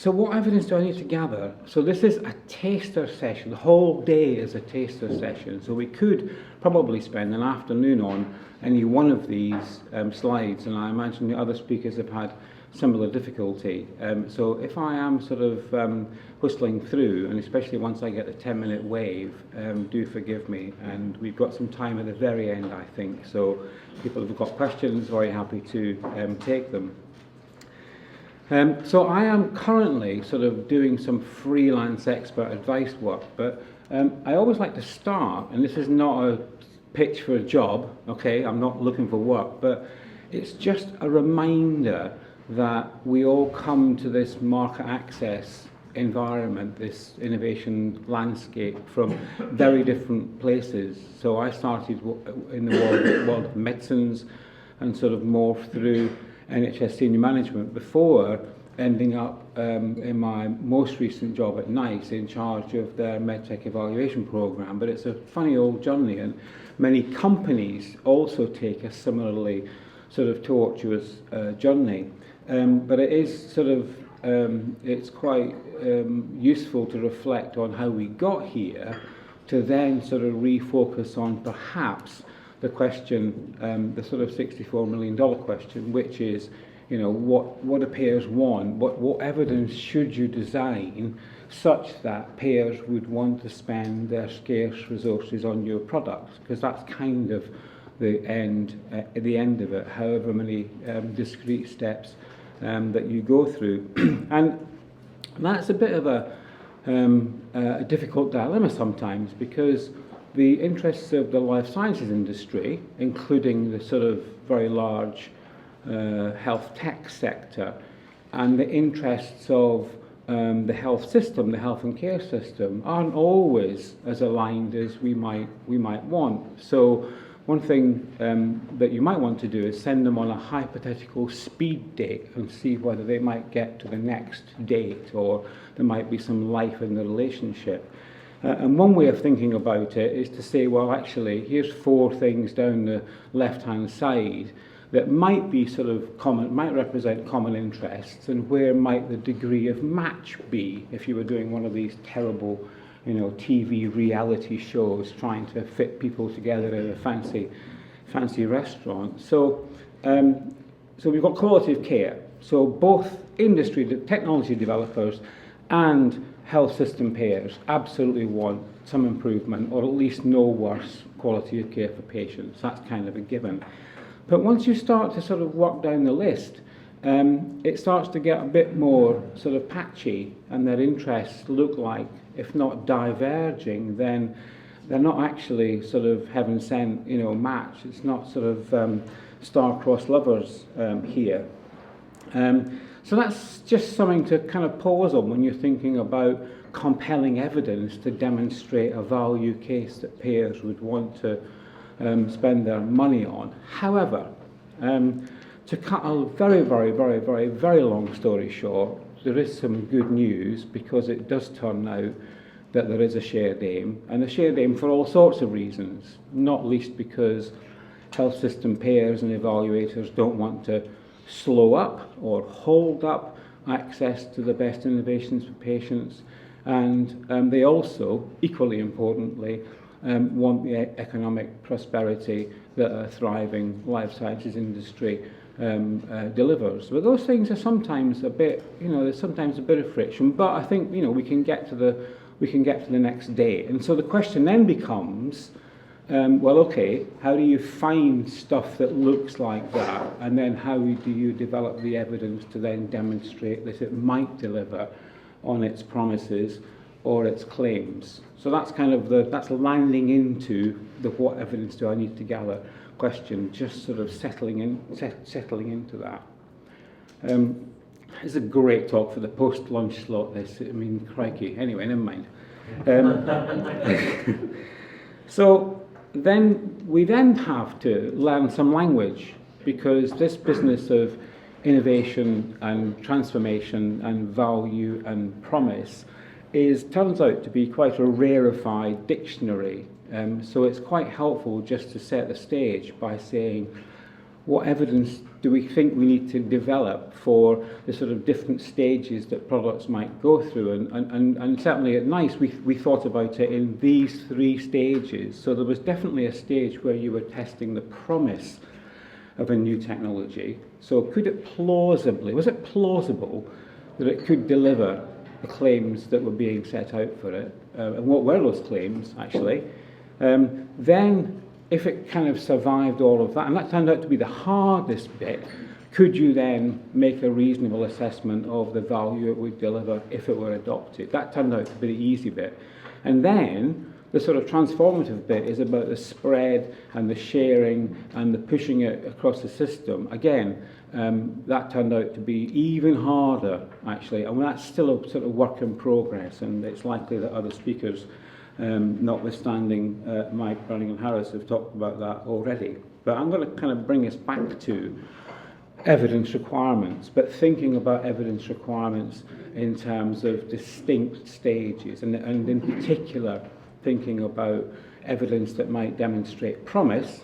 So what evidence do I need to gather? So this is a taster session. The whole day is a taster session. So we could probably spend an afternoon on any one of these slides, and I imagine the other speakers have had similar difficulty. So if I am sort of whistling through, and especially once I get the 10-minute wave, do forgive me. And we've got some time at the very end, I think. So people who've got questions, very happy to take them. So I am currently sort of doing some freelance expert advice work, but I always like to start, and this is not a pitch for a job, okay, I'm not looking for work, but it's just a reminder that we all come to this market access environment, this innovation landscape from very different places. So I started in the world of medicines and sort of morphed through NHS senior management before ending up in my most recent job at NICE in charge of their medtech evaluation program. But it's a funny old journey, and many companies also take a similarly sort of tortuous journey. But it is sort of, it's quite useful to reflect on how we got here to then sort of refocus on perhaps the question, the sort of $64 million question, which is, you know, what do payers want? What evidence should you design such that payers would want to spend their scarce resources on your products? Because that's kind of the end of it, however many discrete steps that you go through. And that's a bit of a difficult dilemma sometimes, because the interests of the life sciences industry, including the sort of very large health tech sector, and the interests of the health system, the health and care system, aren't always as aligned as we might want. So one thing that you might want to do is send them on a hypothetical speed date and see whether they might get to the next date, or there might be some life in the relationship. And one way of thinking about it is to say, well, actually, here's 4 things down the left-hand side that might be sort of common, might represent common interests, and where might the degree of match be if you were doing one of these terrible, you know, TV reality shows trying to fit people together in a fancy restaurant. So, so we've got quality of care. So both industry, the technology developers, and health system payers absolutely want some improvement, or at least no worse quality of care for patients. That's kind of a given. But once you start to sort of work down the list, it starts to get a bit more sort of patchy, and their interests look like, if not diverging, then they're not actually sort of heaven sent, you know, match. It's not sort of star-crossed lovers here. So that's just something to kind of pause on when you're thinking about compelling evidence to demonstrate a value case that payers would want to spend their money on. However, to cut a very long story short, there is some good news, because it does turn out that there is a shared aim, and a shared aim for all sorts of reasons, not least because health system payers and evaluators don't want to slow up or hold up access to the best innovations for patients, and they also, equally importantly, want the economic prosperity that a thriving life sciences industry delivers. But those things are sometimes a bit, you know, there's sometimes a bit of friction, but I think, you know, we can get to the next day. And so the question then becomes, well, okay, how do you find stuff that looks like that, and then how do you develop the evidence to then demonstrate that it might deliver on its promises or its claims? So that's kind of that's landing into the what evidence do I need to gather question, just sort of settling into that. It's a great talk for the post-lunch slot, this. I mean, crikey. Anyway, never mind. So we then have to learn some language, because this business of innovation and transformation and value and promise turns out to be quite a rarefied dictionary. So it's quite helpful just to set the stage by saying, what evidence do we think we need to develop for the sort of different stages that products might go through? And certainly at NICE, we thought about it in these 3 stages. So there was definitely a stage where you were testing the promise of a new technology. So was it plausible that it could deliver the claims that were being set out for it? And what were those claims, actually? Then, if it kind of survived all of that, and that turned out to be the hardest bit, could you then make a reasonable assessment of the value it would deliver if it were adopted? That turned out to be the easy bit. And then the sort of transformative bit is about the spread and the sharing and the pushing it across the system. Again, that turned out to be even harder, actually, and that's still a sort of work in progress, and it's likely that other speakers, notwithstanding Mike, Browning and Harris, have talked about that already. But I'm going to kind of bring us back to evidence requirements, but thinking about evidence requirements in terms of distinct stages, and in particular thinking about evidence that might demonstrate promise,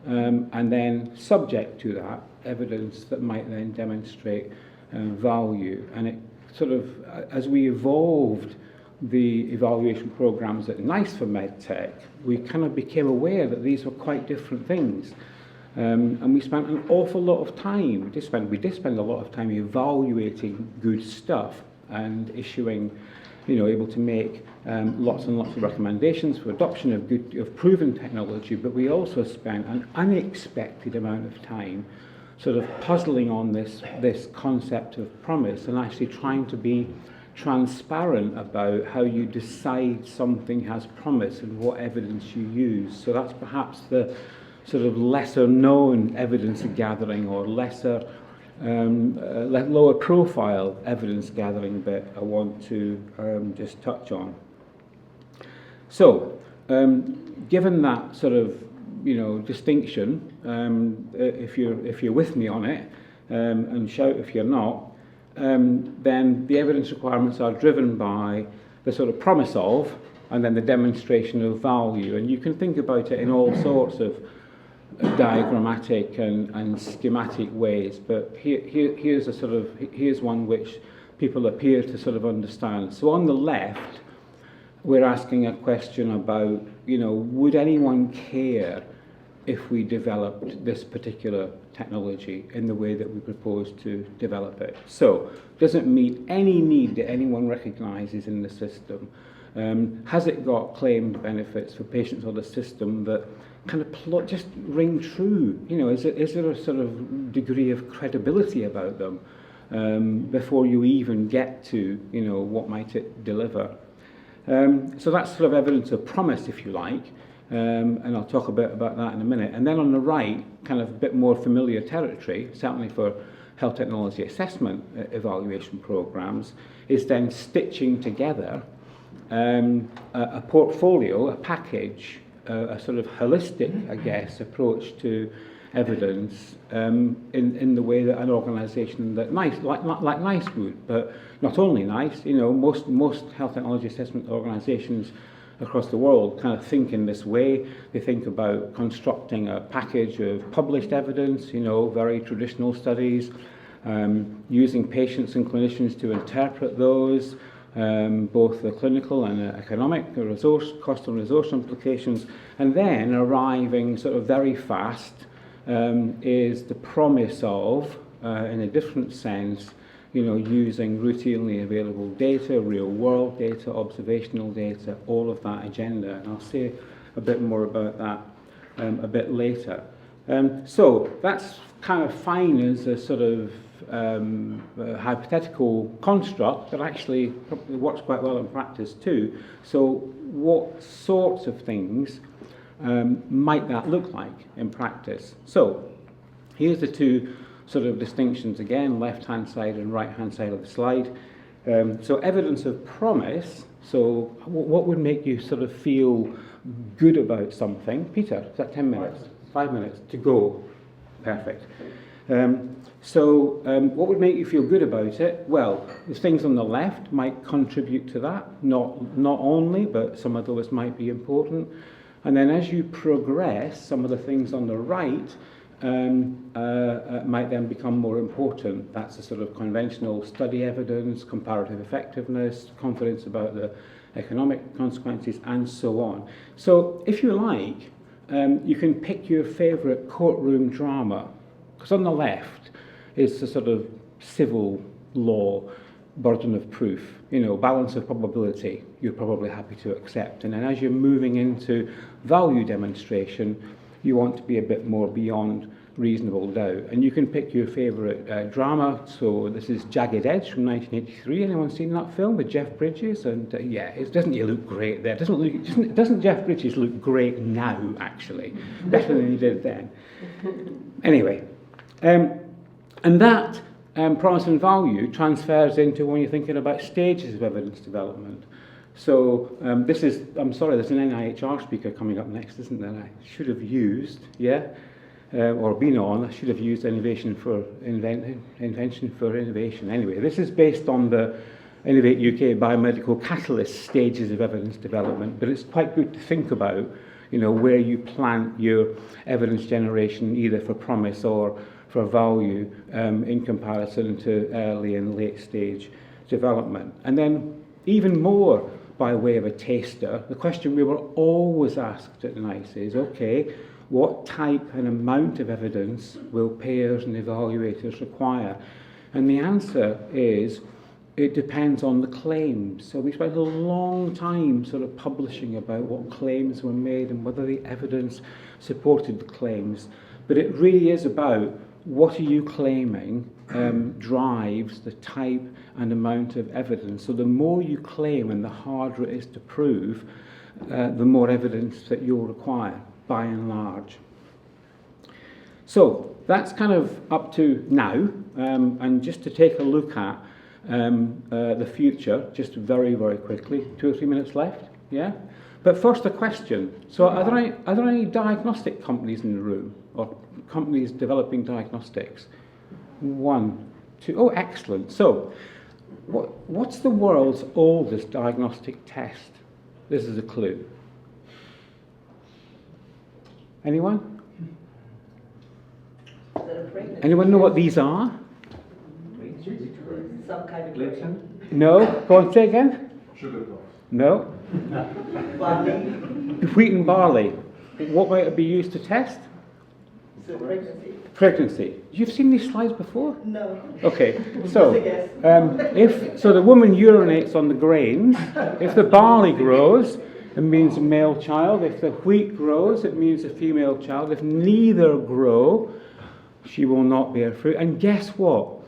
and then subject to that, evidence that might then demonstrate value. And it sort of, as we evolved the evaluation programs at NICE for MedTech, we kind of became aware that these were quite different things. And we spent an awful lot of time, we did spend a lot of time evaluating good stuff and issuing, able to make lots and lots of recommendations for adoption of proven technology, but we also spent an unexpected amount of time sort of puzzling on this concept of promise and actually trying to be transparent about how you decide something has promise and what evidence you use. So that's perhaps the sort of lesser known evidence gathering or lesser lower profile evidence gathering bit I want to just touch on. So given that sort of distinction, if you're with me on it, and shout if you're not, then the evidence requirements are driven by the sort of promise of and then the demonstration of value. And you can think about it in all sorts of diagrammatic and schematic ways, but here's one which people appear to sort of understand. So on the left, we're asking a question about, would anyone care if we developed this particular technology in the way that we propose to develop it? So, does it meet any need that anyone recognises in the system? Has it got claimed benefits for patients or the system that kind of just ring true? Is there a sort of degree of credibility about them before you even get to, what might it deliver? So that's sort of evidence of promise, if you like, and I'll talk a bit about that in a minute. And then on the right, kind of a bit more familiar territory, certainly for health technology assessment evaluation programs, is then stitching together a portfolio, a package, a sort of holistic, I guess, approach to evidence in the way that an organisation that NICE, like NICE would, but not only NICE, most health technology assessment organisations across the world kind of think in this way. They think about constructing a package of published evidence, very traditional studies, using patients and clinicians to interpret those, both the clinical and economic, the resource, cost and resource implications, and then arriving sort of very fast is the promise of, in a different sense, using routinely available data, real-world data, observational data, all of that agenda. And I'll say a bit more about that a bit later. So that's kind of fine as a sort of hypothetical construct that actually probably works quite well in practice too. So what sorts of things might that look like in practice? So here's the two sort of distinctions again, left-hand side and right-hand side of the slide. So evidence of promise, so what would make you sort of feel good about something? Peter, is that 10 minutes? 5 minutes to go. Perfect. What would make you feel good about it? Well, the things on the left might contribute to that, not only, but some of those might be important. And then as you progress, some of the things on the right might then become more important. That's the sort of conventional study evidence, comparative effectiveness, confidence about the economic consequences, and so on. So if you like, you can pick your favourite courtroom drama, because on the left is the sort of civil law burden of proof, balance of probability you're probably happy to accept. And then as you're moving into value demonstration, you want to be a bit more beyond reasonable doubt. And you can pick your favourite drama. So this is Jagged Edge from 1983. Anyone seen that film with Jeff Bridges? And doesn't he look great there? Doesn't Jeff Bridges look great now, actually? Better than he did then. Anyway, and that promise and value transfers into when you're thinking about stages of evidence development. So I'm sorry, there's an NIHR speaker coming up next, isn't there? I should have used, or been on, I should have used invention for innovation. Anyway, this is based on the Innovate UK biomedical catalyst stages of evidence development, but it's quite good to think about, where you plant your evidence generation, either for promise or for value, in comparison to early and late stage development. And then even more by way of a taster, the question we were always asked at NICE is, okay, what type and amount of evidence will payers and evaluators require? And the answer is, it depends on the claims. So we spent a long time sort of publishing about what claims were made and whether the evidence supported the claims. But it really is about what are you claiming drives the type and amount of evidence. So the more you claim and the harder it is to prove, the more evidence that you'll require, by and large. So that's kind of up to now, and just to take a look at the future, just very, very quickly, 2 or 3 minutes left, yeah? But first a question. So are there any diagnostic companies in the room, or companies developing diagnostics? 1, 2, oh, excellent. So what's the world's oldest diagnostic test? This is a clue. Anyone? Anyone know what these are? Some kind of gluten? No? Go on, say again? Sugar plums. No? Barley? Wheat and barley. What might it be used to test? So pregnancy? Pregnancy. You've seen these slides before? No. Okay, so Just a guess. if the woman urinates on the grains, if the barley grows, it means a male child. If the wheat grows, it means a female child. If neither grow, she will not bear fruit. And guess what?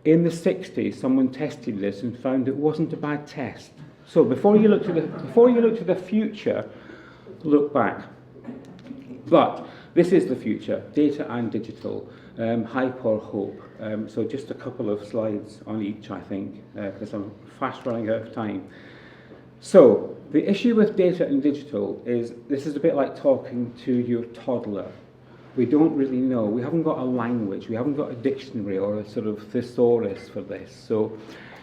In the 60s, someone tested this and found it wasn't a bad test. So before you look to the future, look back. But this is the future, data and digital, hype or hope. So just a couple of slides on each, I think, because I'm fast running out of time. So the issue with data and digital is this is a bit like talking to your toddler. We don't really know. We haven't got a language. We haven't got a dictionary or a sort of thesaurus for this. So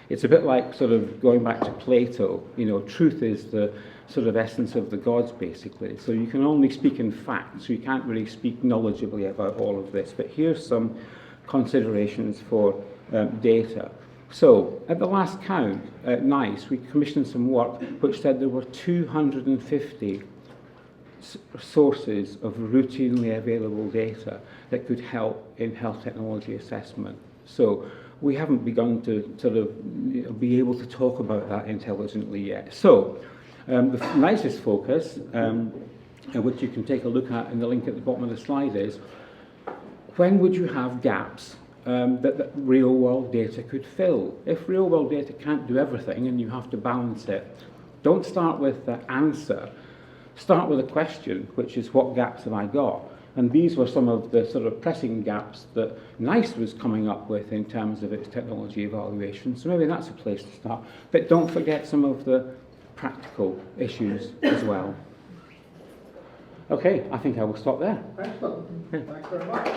it's a bit like sort of going back to Plato. Truth is the sort of essence of the gods, basically. So you can only speak in facts. So you can't really speak knowledgeably about all of this. But here's some considerations for data. So at the last count at NICE, we commissioned some work which said there were 250 sources of routinely available data that could help in health technology assessment. So we haven't begun to sort of be able to talk about that intelligently yet. So the nicest focus, which you can take a look at in the link at the bottom of the slide, is when would you have gaps that real-world data could fill? If real-world data can't do everything and you have to balance it, don't start with the answer. Start with a question, which is, what gaps have I got? And these were some of the sort of pressing gaps that NICE was coming up with in terms of its technology evaluation. So maybe that's a place to start. But don't forget some of the practical issues as well. Okay, I think I will stop there. Excellent. Thanks very much.